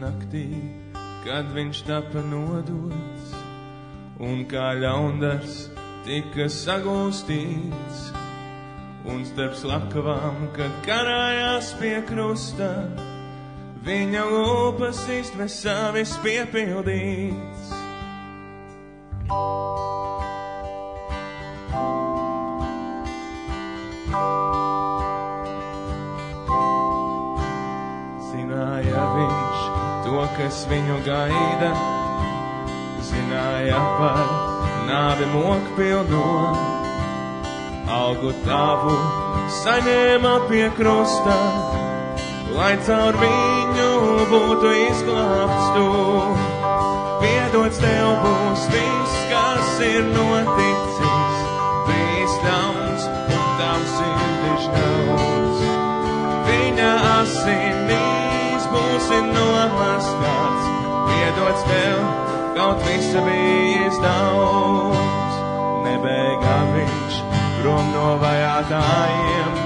naktī, kad viņš tapa nodots, un kā ļaundars tika sagūstīts, un starp slakavām, kad karājās pie krusta, viņa lūpas izdvesa viss piepildīts. Zināja viņš to, kas viņu gaida, zināja par nāvi mokpilno, algu tavu saņēma pie krusta, lai caur viņu būtu izglābts tu. Piedots tev būs viss, kas ir noticis, bijis ļauns un tavs sirdis ļauns. Viņa asinīs būsi nomazgāts, piedots tev, kaut visa bijis daudz. Nebeigā viņš prom no vajātajiem,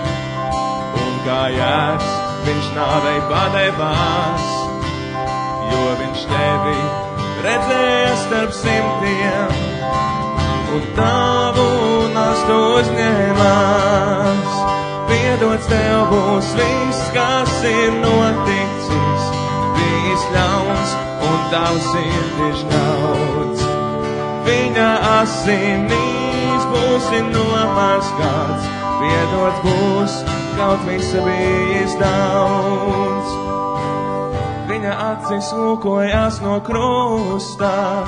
un kā jērs viņš nāvei padevās, jo viņš tevi redzēja starp simtiem, un tavu nastu uzņēmās. Piedots tev būs viss, kas ir noticis, bijis ļauns un tavs sirdis ļauns. Viņa asinīs būsi nomazgāts, piedots būs, kaut visa bijis daudz. Viņa acis lūkojās no krustā,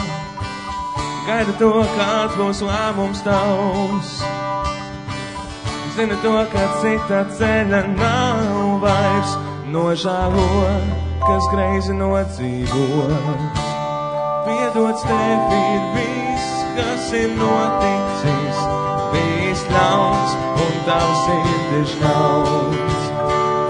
gaida to, kāds būs lēmums tavs. Zina to, ka cita ceļa nav vairs, nožēlo, kas greizi nodzīvos. Piedots tev ir viss, kas ir noticis, bijis ļauns un tavs sirdis ļauns.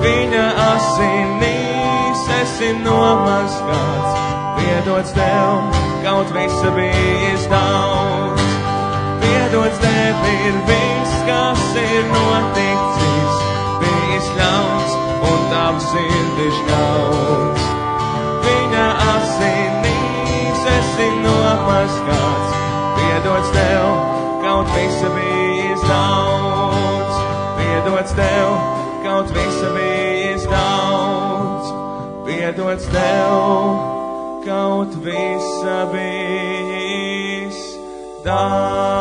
Viņa asinīs esi nomazgāts, piedots tev, kaut visa bijis daudz. Piedots tev ir viss, kas ir noticis, bijis ļauns un tavs sirdis ļauns. Viņa asinīs esi nomazgāts, piedots tev, kaut visa bijis daudz. Piedots tev, kaut visa bijis daudz. Piedots tev, kaut visa bijis daudz.